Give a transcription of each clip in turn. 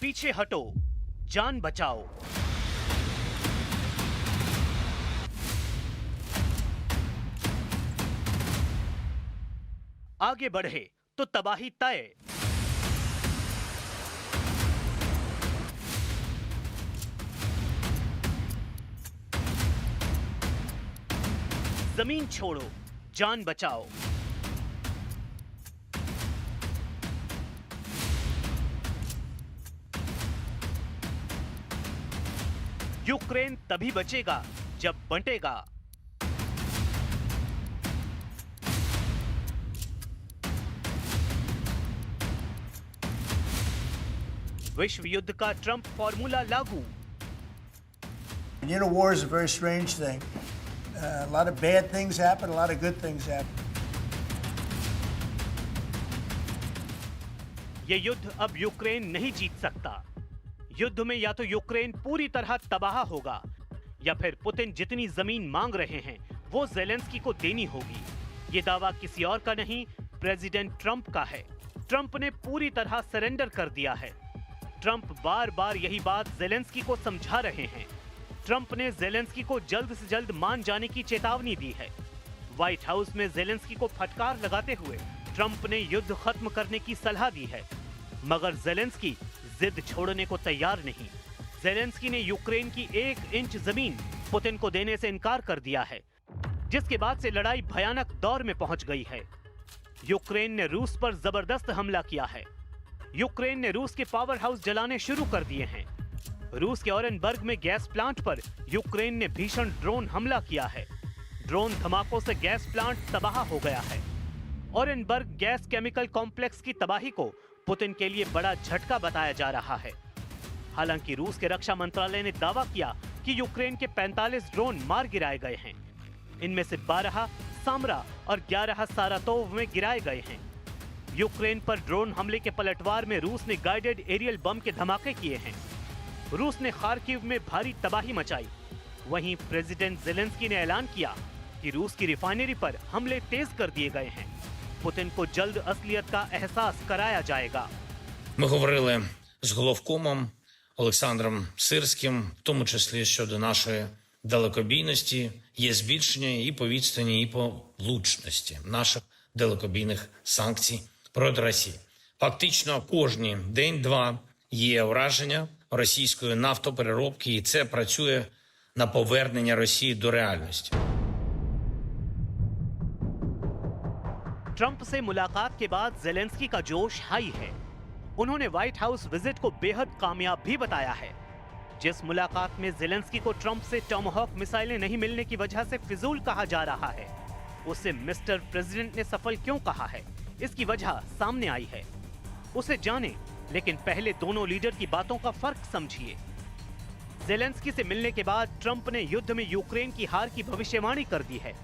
पीछे हटो, जान बचाओ। आगे बढ़े तो तबाही तय। जमीन छोड़ो, जान बचाओ। यूक्रेन तभी बचेगा जब बंटेगा। विश्व युद्ध का ट्रंप फॉर्मूला लागू। You know, war is a very strange thing. A lot of bad things happen, a lot of good things happen. ये युद्ध अब यूक्रेन नहीं जीत सकता। युद्ध में या तो यूक्रेन पूरी तरह तबाह होगा या फिर पुतिन जितनी जमीन मांग रहे हैं वो ज़ेलेंस्की को देनी होगी। ये दावा किसी और का नहीं, प्रेसिडेंट ट्रंप का है। ट्रंप ने पूरी तरह सरेंडर कर दिया है। ट्रंप बार बार यही बात ज़ेलेंस्की को समझा रहे हैं। ट्रंप ने ज़ेलेंस्की को जल्द से जल्द मान जाने की चेतावनी दी है। व्हाइट हाउस में ज़ेलेंस्की को फटकार लगाते हुए ट्रंप ने युद्ध खत्म करने की सलाह दी है, मगर ज़ेलेंस्की जिद छोड़ने को तैयार नहीं। ज़ेलेंस्की ने यूक्रेन की 1 इंच जमीन पुतिन को देने से इनकार कर दिया है, जिसके बाद से लड़ाई भयानक दौर में पहुंच गई है। यूक्रेन ने रूस पर जबरदस्त हमला किया है। यूक्रेन ने रूस के पावर हाउस जलाने शुरू कर दिए हैं। रूस के ओरेनबर्ग में गैस प्लांट पर यूक्रेन ने भीषण ड्रोन हमला किया है। ड्रोन धमाकों से गैस प्लांट तबाह हो गया है। ओरेनबर्ग गैस केमिकल कॉम्प्लेक्स की तबाही को पुतिन के लिए बड़ा झटका बताया जा रहा है। हालांकि रूस के रक्षा मंत्रालय ने दावा किया कि यूक्रेन के 45 ड्रोन मार गिराए गए हैं। इनमें से 12 सामरा और 11 सारातोव में गिराए गए हैं। यूक्रेन पर ड्रोन हमले के पलटवार में रूस ने गाइडेड एरियल बम के धमाके किए हैं। रूस ने खार्किव में भारी तबाही मचाई। वहीं प्रेसिडेंट ज़ेलेंस्की ने ऐलान किया कि रूस की रिफाइनरी पर हमले तेज कर दिए गए हैं। पुतिन को जल्द असलियत का एहसास कराया जाएगा। Ми говорили з головкомом Олександром Сирським, в тому числі щодо нашої далекобійності, є збільшення і по відстані, і по влучності наших далекобійних санкцій проти Росії. Фактично кожні день-два є ураження російської нафтопереробки, і це працює на повернення Росії до реальності. ट्रंप से मुलाकात के बाद ज़ेलेंस्की का जोश हाई है। उन्होंने व्हाइट हाउस विजिट को बेहद कामयाब भी बताया है। जिस मुलाकात में ज़ेलेंस्की को ट्रंप से टॉमहॉक मिसाइलें नहीं मिलने की वजह से फिजूल कहा जा रहा है, उसे मिस्टर प्रेसिडेंट ने सफल क्यों कहा है, इसकी वजह सामने आई है। उसे जाने, लेकिन पहले दोनों लीडर की बातों का फर्क समझिए। ज़ेलेंस्की से मिलने के बाद ट्रंप ने युद्ध में यूक्रेन की हार की भविष्यवाणी कर दी है।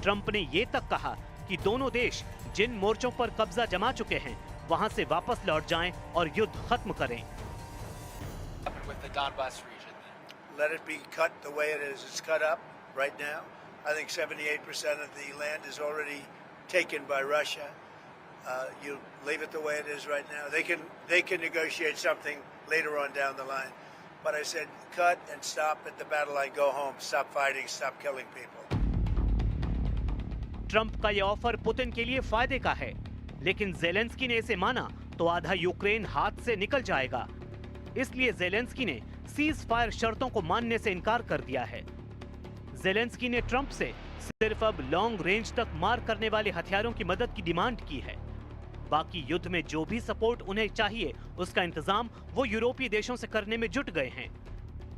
ट्रंप ने ये तक कहा कि दोनों देश जिन मोर्चों पर कब्जा जमा चुके हैं वहां से वापस लौट जाएं और युद्ध खत्म करें। Let it be cut the way it is. It's cut up right now. I think 78% of the land is already taken by Russia. You leave it the way it is right now. They can negotiate something later on down the line. But I said cut and stop at the battle line. Go home. Stop fighting. Stop killing people. Trump का यह offer Putin के लिए फायदे का है, लेकिन Zelensky ने इसे माना तो आधा यूक्रेन हाथ से निकल जाएगा। इसलिए ज़ेलेंस्की ने सीज फायर शर्तों को मानने से इनकार कर दिया है। ज़ेलेंस्की ने ट्रंप से सिर्फ अब लॉन्ग रेंज तक मार करने वाले हथियारों की मदद की डिमांड की है। बाकी युद्ध में जो भी सपोर्ट उन्हें चाहिए उसका इंतजाम वो यूरोपीय देशों से करने में जुट गए हैं।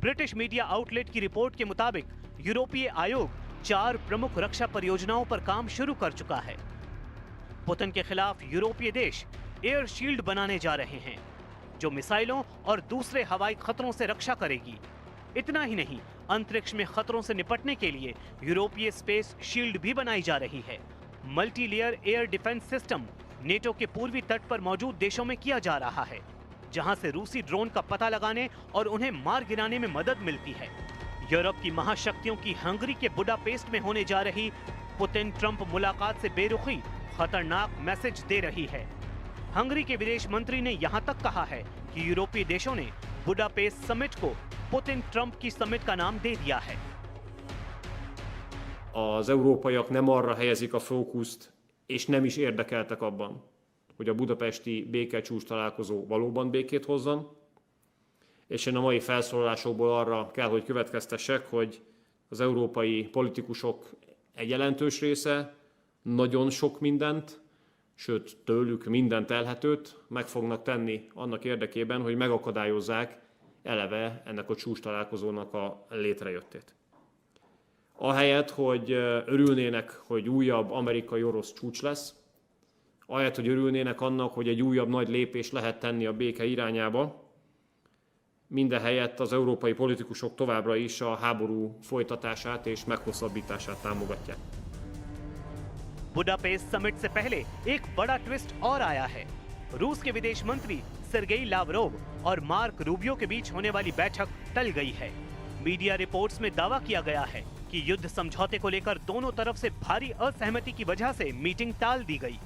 ब्रिटिश मीडिया आउटलेट की रिपोर्ट के मुताबिक यूरोपीय आयोग 4 प्रमुख रक्षा परियोजनाओं पर काम शुरू कर चुका है। पुतिन के खिलाफ यूरोपीय देश एयर शील्ड बनाने जा रहे हैं, जो मिसाइलों और दूसरे हवाई खतरों से रक्षा करेगी। इतना ही नहीं, अंतरिक्ष में खतरों से निपटने के लिए यूरोपीय स्पेस शील्ड भी बनाई जा रही है। Multi layer air defence system NATO के पूर्वी तट पर मौजूद देशों में किया जा रहा है, जहां से रूसी ड्रोन का पता लगाने और उन्हें मार गिराने में मदद मिलती है। यूरोप की महाशक्तियों की हंगरी के बुडापेस्ट में होने जा रही पुतिन ट्रंप मुलाकात से बेरुखी खतरनाक मैसेज दे रही है। हंगरी के विदेश मंत्री ने यहां तक कहा है कि यूरोपीय देशों ने बुडापेस्ट समिट को पुतिन ट्रंप की समिट का नाम दे दिया है। Az európaiak nem arra helyezik a fókuszt, és nem is érdekeltek abban, hogy a budapesti békecsúcs találkozó valóban békét hozzon, és én a mai felszólalásokból arra kell, hogy következtessek, hogy az európai politikusok egy jelentős része nagyon sok mindent, sőt tőlük minden telhetőt meg fognak tenni annak érdekében, hogy megakadályozzák eleve ennek a csúcs találkozónak a létrejöttét. Ahelyett, hogy örülnének, hogy újabb amerikai-orosz csúcs lesz, ahelyett, hogy örülnének annak, hogy egy újabb nagy lépés lehet tenni a béke irányába, mindehelyett az európai politikusok továbbra is a háború folytatását és meghosszabbítását támogatják. Budapest summit से पहले एक बड़ा twist और आया है। रूस के विदेश मंत्री सर्गेई लावरोव और मार्क रूबियो के बीच होने वाली बैठक टल गई है। मीडिया रिपोर्ट्स में दावा किया गया है कि युद्ध समझौते को लेकर दोनों तरफ से भारी असहमति की वजह से मीटिंग टाल दी गई,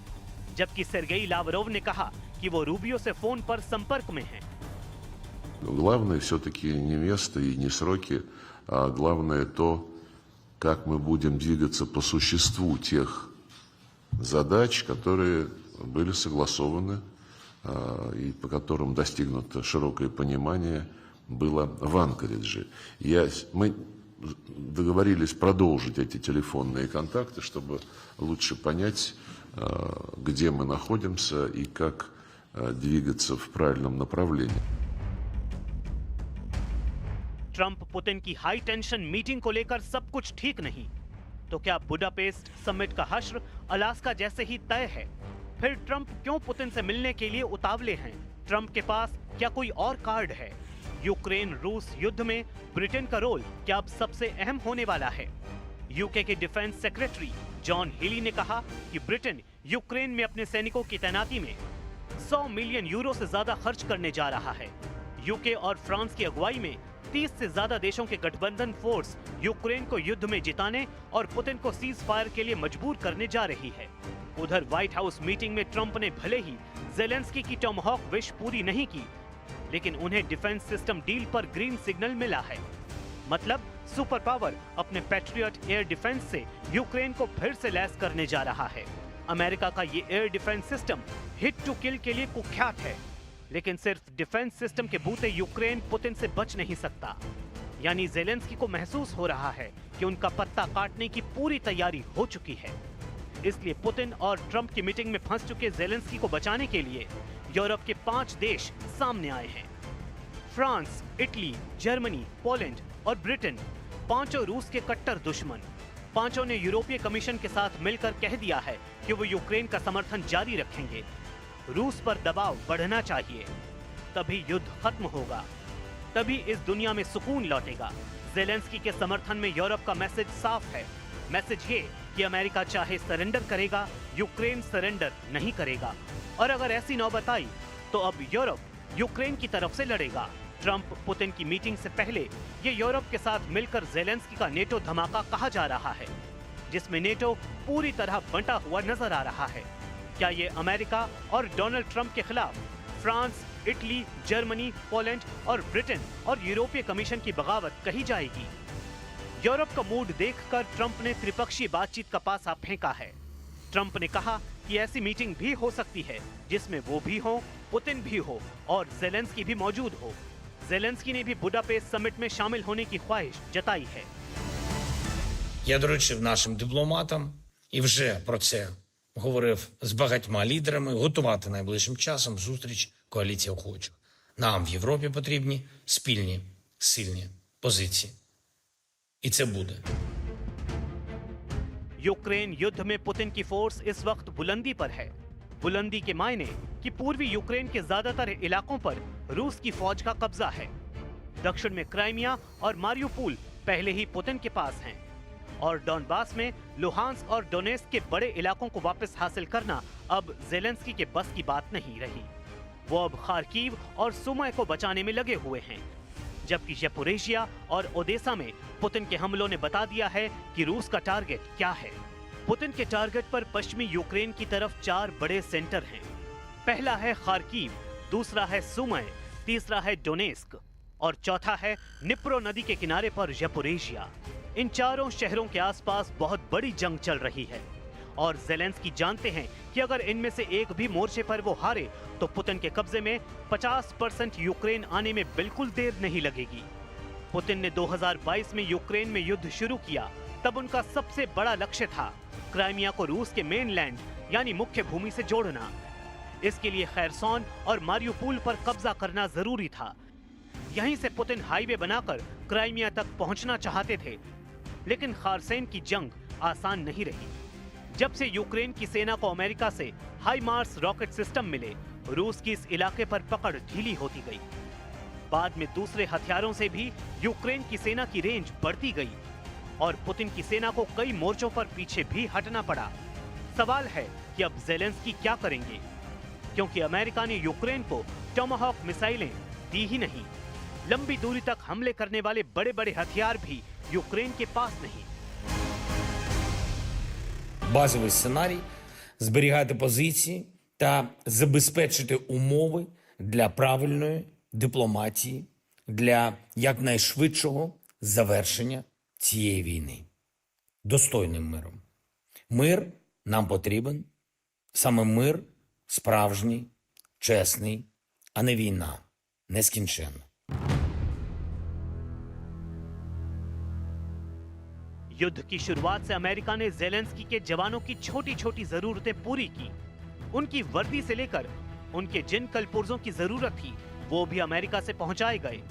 जबकि सर्गेई लावरोव ने कहा कि वो रूबियो से फोन पर संपर्क में हैं। Главное все-таки не место и не сроки, а главное то, как мы будем двигаться по существу тех задач, которые были согласованы и по которым достигнуто широкое понимание было в Анкоридже. Мы договорились продолжить эти телефонные контакты, чтобы лучше понять, где мы находимся и как двигаться в правильном направлении. ट्रंप पुतिन की हाई टेंशन मीटिंग को लेकर सब कुछ ठीक नहीं, तो क्या बुडापेस्ट समिट का हश्र अलास्का जैसे ही तय है? फिर ट्रंप क्यों पुतिन से मिलने के लिए उतावले हैं? ट्रंप के पास क्या कोई और कार्ड है? यूक्रेन रूस युद्ध में ब्रिटेन का रोल क्या अब सबसे अहम होने वाला है? यूके के डिफेंस सेक्रेटरी जॉन हेली ने कहा कि ब्रिटेन यूक्रेन में अपने सैनिकों की तैनाती में 100 मिलियन यूरो से ज्यादा खर्च करने जा रहा है। यूके और फ्रांस की अगुवाई में 30 से ज्यादा देशों के गठबंधन फोर्स यूक्रेन को युद्ध में जिताने और पुतिन को सीज फायर के लिए मजबूर करने जा रही है। उधर व्हाइट हाउस मीटिंग में ट्रंप ने भले ही ज़ेलेंस्की की टॉमहॉक विश पूरी नहीं की, लेकिन उन्हें डिफेंस सिस्टम डील पर ग्रीन सिग्नल मिला है। मतलब सुपर पावर अपने पैट्रियट एयर डिफेंस से यूक्रेन को फिर से लैस करने जा रहा है। अमेरिका का ये air defence system hit to kill के लिए कुख्यात है, लेकिन सिर्फ डिफेंस सिस्टम के बूते यूक्रेन पुतिन से बच नहीं सकता। यानी ज़ेलेंस्की को महसूस हो रहा है कि उनका पत्ता काटने की पूरी तैयारी हो चुकी है। इसलिए पुतिन और ट्रंप की मीटिंग में फंस चुके ज़ेलेंस्की को बचाने के लिए यूरोप के 5 देश सामने आए हैं। फ्रांस, इटली, जर्मनी, पोलैंड और ब्रिटेन, पांचों रूस के कट्टर दुश्मन। पांचों ने यूरोपीय कमीशन के साथ मिलकर कह दिया है कि वो यूक्रेन का समर्थन जारी रखेंगे। रूस पर दबाव बढ़ना चाहिए, तभी युद्ध खत्म होगा, तभी इस दुनिया में सुकून लौटेगा। ज़ेलेंस्की के समर्थन में यूरोप का मैसेज साफ है। मैसेज ये कि अमेरिका चाहे सरेंडर करेगा, यूक्रेन सरेंडर नहीं करेगा। और अगर ऐसी नौबत आई तो अब यूरोप यूक्रेन की तरफ से लड़ेगा। ट्रंप पुतिन की मीटिंग से पहले ये यूरोप के साथ मिलकर ज़ेलेंस्की का नेटो धमाका कहा जा रहा है, जिसमें नेटो पूरी तरह बंटा हुआ नजर आ रहा है। क्या ये अमेरिका और डोनाल्ड ट्रंप के खिलाफ फ्रांस, इटली, जर्मनी, पोलैंड और ब्रिटेन और यूरोपीय कमीशन की बगावत कही जाएगी? यूरोप का मूड देखकर ट्रंप ने त्रिपक्षीय बातचीत का पासा फेंका है। ट्रंप ने कहा कि ऐसी मीटिंग भी हो सकती है जिसमें वो भी हो, पुतिन भी हो और ज़ेलेंस्की भी मौजूद हो। ज़ेलेंस्की ने भी बुडापेस्ट समिट में शामिल होने की ख्वाहिश जताई है। Я доручив нашим дипломатам і вже про це говорив з багатьма лідерами готувати найближчим часом зустріч коаліції охочих. Нам в Європі потрібні спільні, сильні позиції. І це буде. यूक्रेन युद्ध में पुतिन की फोर्स इस वक्त बुलंदी पर है। बुलंदी के मायने कि पूर्वी यूक्रेन के ज्यादातर इलाकों पर रूस की फौज का कब्जा है। दक्षिण में क्राइमिया और मारियुपोल पहले ही पुतिन के पास हैं, और डॉनबास में लुहांस्क और डोनेस्क के बड़े इलाकों को वापस हासिल करना अब ज़ेलेंस्की के बस की बात नहीं रही। वो अब खार्किव और सुमय को बचाने में लगे हुए हैं, जबकि ज़पोरिजिया और ओडेसा में पुतिन के हमलों ने बता दिया है कि रूस का टारगेट क्या है। पुतिन के टारगेट पर पश्चिमी यूक्रेन की तरफ 4 बड़े सेंटर हैं। पहला है खार्कीव, दूसरा है सुमय, तीसरा है डोनेस्क और चौथा है निप्रो नदी के किनारे पर ज़पोरिज़िया। इन चारों शहरों के आसपास बहुत बड़ी जंग चल रही है और ज़ेलेंस्की जानते हैं कि अगर इनमें से एक भी मोर्चे पर वो हारे तो पुतिन के कब्जे में 50% यूक्रेन आने में बिल्कुल देर नहीं लगेगी। पुतिन ने 2022 में यूक्रेन में युद्ध शुरू किया, तब उनका सबसे बड़ा लक्ष्य था क्राइमिया को रूस के मेनलैंड यानी मुख्य भूमि से जोड़ना। इसके लिए खैरसोन और मारियुपोल पर कब्जा करना जरूरी था। यहीं से पुतिन हाईवे बनाकर क्राइमिया तक पहुंचना चाहते थे, लेकिन खारसेन की जंग आसान नहीं रही। जब से यूक्रेन की सेना को अमेरिका से हाईमार्स रॉकेट सिस्टम मिले, रूस की इस इलाके पर पकड़ ढीली होती गई। बाद में दूसरे हथियारों से भी यूक्रेन की सेना की रेंज बढ़ती गई और पुतिन की सेना को कई मोर्चों पर पीछे भी हटना पड़ा। सवाल है कि अब ज़ेलेंस्की क्या करेंगे, क्योंकि अमेरिका ने यूक्रेन को टोमाहॉक मिसाइलें दी ही नहीं, लंबी दूरी तक हमले करने वाले बड़े-बड़े हथियार भी यूक्रेन के पास नहीं। Базовий сценарій – зберігати позиції та забезпечити умови для правильної дипломатії, для якнайшвидшого завершення цієї війни. Достойним миром. Мир нам потрібен. Саме мир справжній, чесний, а не війна нескінченна. युद्ध की शुरुआत से अमेरिका ने ज़ेलेंस्की के जवानों की छोटी छोटी जरूरतें पूरी की। उनकी वर्दी से लेकर उनके जिन कलपुर्जों की जरूरत थी वो भी अमेरिका से पहुंचाए गए।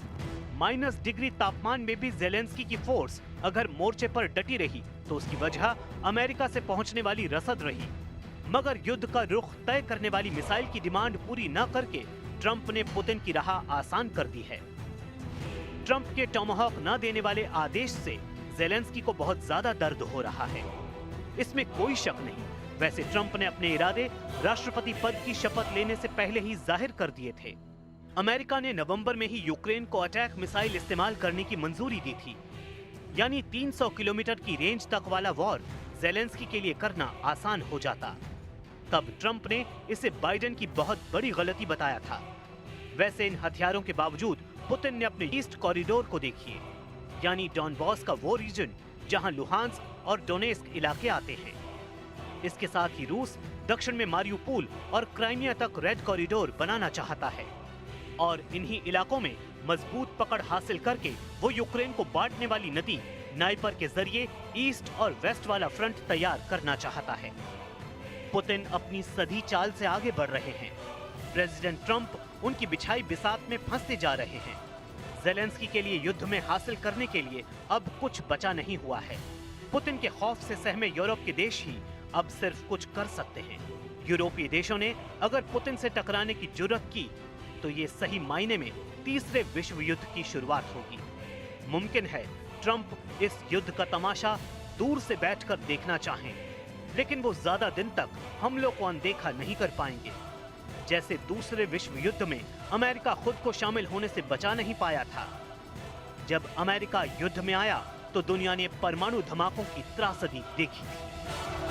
-डिग्री तापमान में भी ज़ेलेंस्की की फोर्स अगर मोर्चे पर डटी रही तो उसकी वजह अमेरिका से पहुंचने वाली रसद रही। मगर युद्ध का रुख तय करने वाली मिसाइल की डिमांड पूरी न करके ट्रंप ने पुतिन की राह आसान कर दी है। ट्रंप के टोमाहॉक न देने वाले आदेश से ज़ेलेंस्की को बहुत ज्यादा दर्द हो रहा है, इसमें कोई शक नहीं। वैसे ट्रंप ने अपने इरादे राष्ट्रपति पद की शपथ लेने से पहले ही जाहिर कर दिए थे। अमेरिका ने नवंबर में ही यूक्रेन को अटैक मिसाइल इस्तेमाल करने की मंजूरी दी थी, यानी 300 किलोमीटर की रेंज तक वाला वॉर ज़ेलेंस्की के लिए करना आसान हो जाता। तब ट्रंप ने इसे बाइडेन की बहुत बड़ी गलती बताया था। वैसे इन हथियारों के बावजूद पुतिन ने अपने ईस्ट कॉरिडोर को देखिए, यानी डॉनबॉस का वो रीजन जहां लुहांस्क और डोनेस्क इलाके आते हैं। इसके साथ ही रूस दक्षिण में मारियुपोल और क्राइमिया तक रेड कॉरिडोर बनाना चाहता है और इन्हीं इलाकों में मजबूत पकड़ हासिल करके वो यूक्रेन को बांटने वाली नदी नाइपर के जरिए ईस्ट और वेस्ट वाला फ्रंट तैयार करना चाहता है। पुतिन अपनी सधी चाल से आगे बढ़ रहे हैं। प्रेसिडेंट ट्रंप उनकी बिछाई बिसात में फंसते जा रहे हैं। ज़ेलेंस्की के लिए युद्ध में हासिल करने के लिए अब कुछ बचा नहीं हुआ है। पुतिन के खौफ से सहमे यूरोप के देश ही अब सिर्फ कुछ कर सकते हैं। यूरोपीय देशों ने अगर पुतिन से टकराने की जुर्रत की तो ये सही मायने में तीसरे विश्व युद्ध की शुरुआत होगी। मुमकिन है ट्रंप इस युद्ध का तमाशा दूर से बैठकर देखना चाहें, लेकिन वो ज्यादा दिन तक हमलों को अनदेखा नहीं कर पाएंगे। जैसे दूसरे विश्व युद्ध में अमेरिका खुद को शामिल होने से बचा नहीं पाया था। जब अमेरिका युद्ध में आया तो दुनिया ने परमाणु धमाकों की त्रासदी देखी थी।